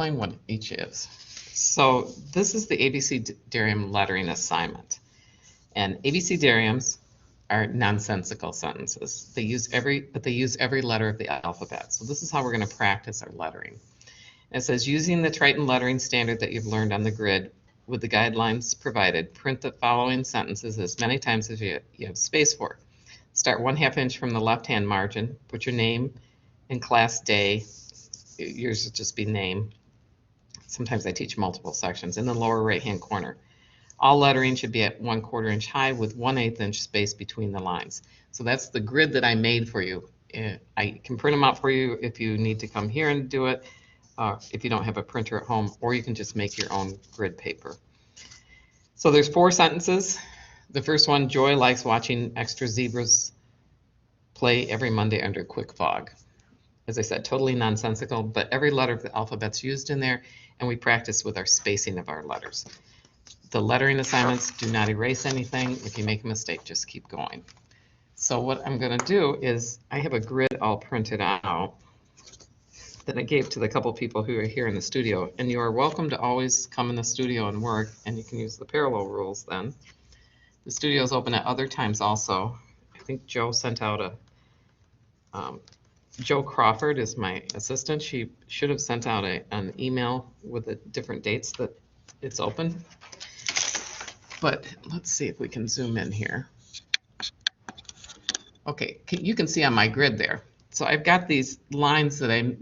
explain what each is. So this is the ABCDarium lettering assignment. And ABCDariums are nonsensical sentences. They use every letter of the alphabet. So this is how we're going to practice our lettering. And it says, using the Triton lettering standard that you've learned on the grid with the guidelines provided, print the following sentences as many times as you have space for. Start 1/2 inch from the left-hand margin, put your name and class day, yours would just be name. Sometimes I teach multiple sections, in the lower right-hand corner. All lettering should be at 1/4 inch high with 1/8 inch space between the lines. So that's the grid that I made for you. I can print them out for you if you need to come here and do it, if you don't have a printer at home, or you can just make your own grid paper. So there's 4 sentences. The first one, Joy likes watching extra zebras play every Monday under quick fog. As I said, totally nonsensical, but every letter of the alphabet's used in there, and we practice with our spacing of our letters. The lettering assignments do not erase anything. If you make a mistake, just keep going. So what I'm going to do is I have a grid all printed out that I gave to the couple people who are here in the studio, and you are welcome to always come in the studio and work, and you can use the parallel rules then. The studio is open at other times also. I think Joe sent out a Joe Crawford is my assistant. She should have sent out an email with the different dates that it's open. But let's see if we can zoom in here. Okay, you can see on my grid there. So I've got these lines that I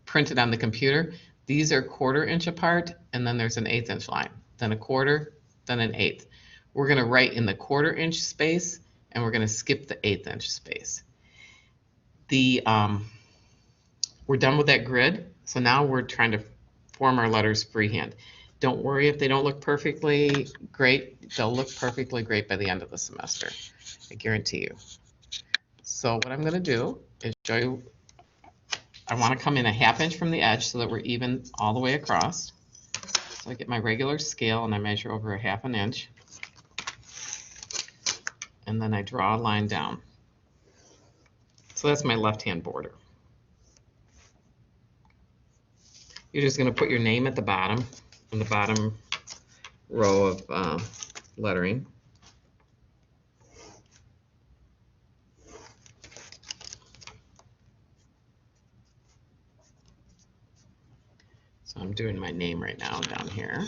printed on the computer. These are 1/4 inch apart, and then there's an 1/8 inch line, then a 1/4, then an 1/8. We're going to write in the 1/4 inch space, and we're going to skip the 1/8 inch space. We're done with that grid, so now we're trying to form our letters freehand. Don't worry if they don't look perfectly great. They'll look perfectly great by the end of the semester, I guarantee you. So what I'm going to do is show you, I want to come in a 1/2 inch from the edge so that we're even all the way across. So I get my regular scale and I measure over 1/2 inch. And then I draw a line down. So that's my left-hand border. You're just going to put your name at the bottom, in the bottom row of lettering. So I'm doing my name right now down here.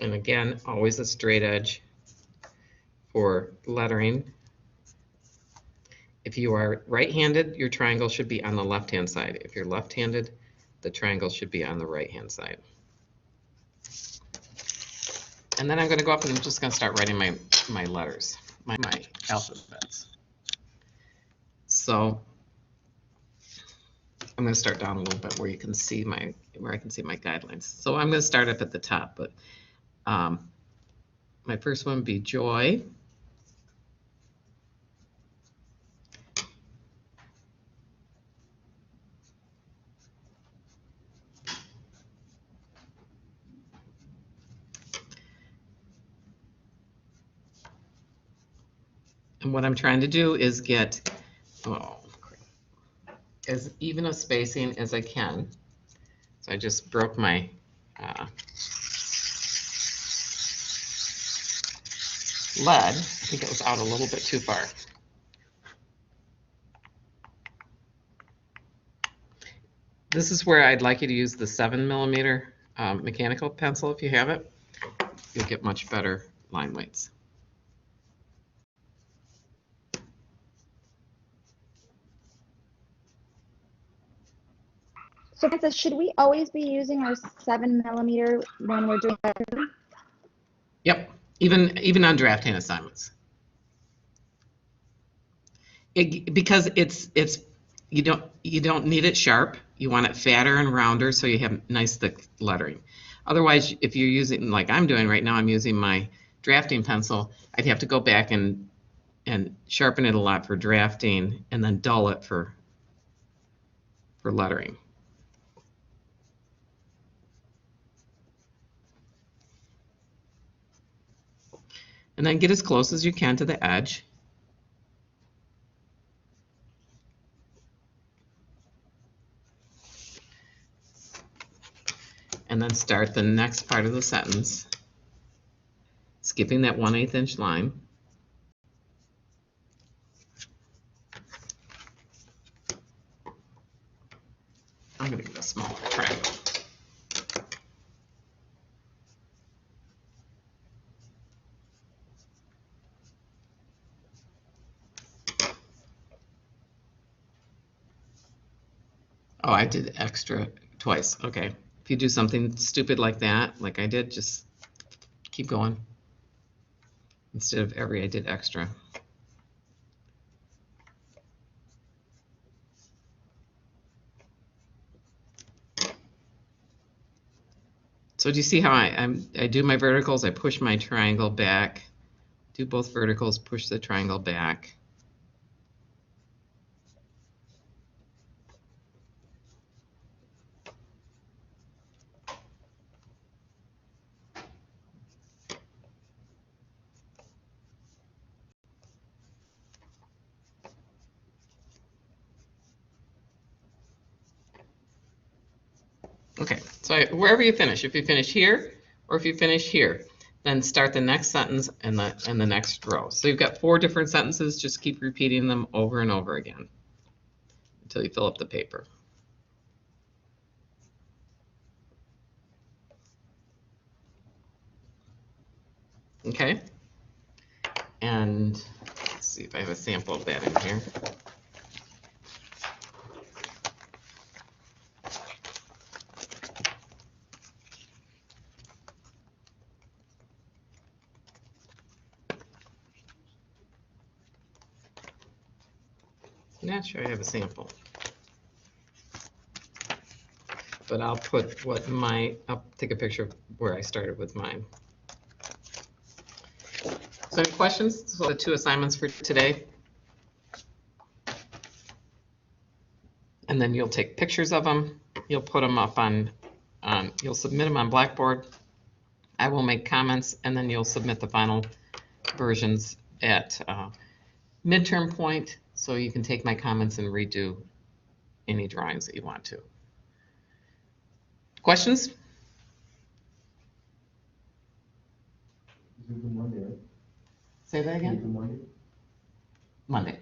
And again, always a straight edge for lettering. If you are right-handed, your triangle should be on the left-hand side. If you're left-handed, the triangle should be on the right-hand side. And then I'm going to go up and I'm just going to start writing my letters, my alphabets. So I'm going to start down a little bit where you can see where I can see my guidelines. So I'm going to start up at the top, but my first one would be Joy. And what I'm trying to do is get as even a spacing as I can. So I just broke my lead. I think it was out a little bit too far. This is where I'd like you to use the 7mm mechanical pencil if you have it. You'll get much better line weights. So Princess, should we always be using our 7mm when we're doing lettering? Yep, even on drafting assignments. Because it's you don't need it sharp. You want it fatter and rounder so you have nice thick lettering. Otherwise, if you're using, like I'm doing right now, I'm using my drafting pencil, I'd have to go back and sharpen it a lot for drafting and then dull it for lettering. And then get as close as you can to the edge. and then start the next part of the sentence, skipping that 1/8 inch line. I'm going to get a smaller triangle. Oh, I did extra twice. Okay. If you do something stupid like that, like I did, just keep going. Instead of every, I did extra. So do you see how I do my verticals? I push my triangle back, do both verticals, push the triangle back. Okay, so wherever you finish, if you finish here or if you finish here, then start the next sentence and the next row. So you've got 4 different sentences, just keep repeating them over and over again until you fill up the paper. Okay, and let's see if I have a sample of that in here. Not sure I have a sample, but I'll put I'll take a picture of where I started with mine. So any questions? So the 2 assignments for today. And then you'll take pictures of them. You'll put them up you'll submit them on Blackboard. I will make comments, and then you'll submit the final versions at midterm point, so you can take my comments and redo any drawings that you want to. Questions? Say that again? Monday.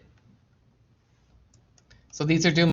So these are due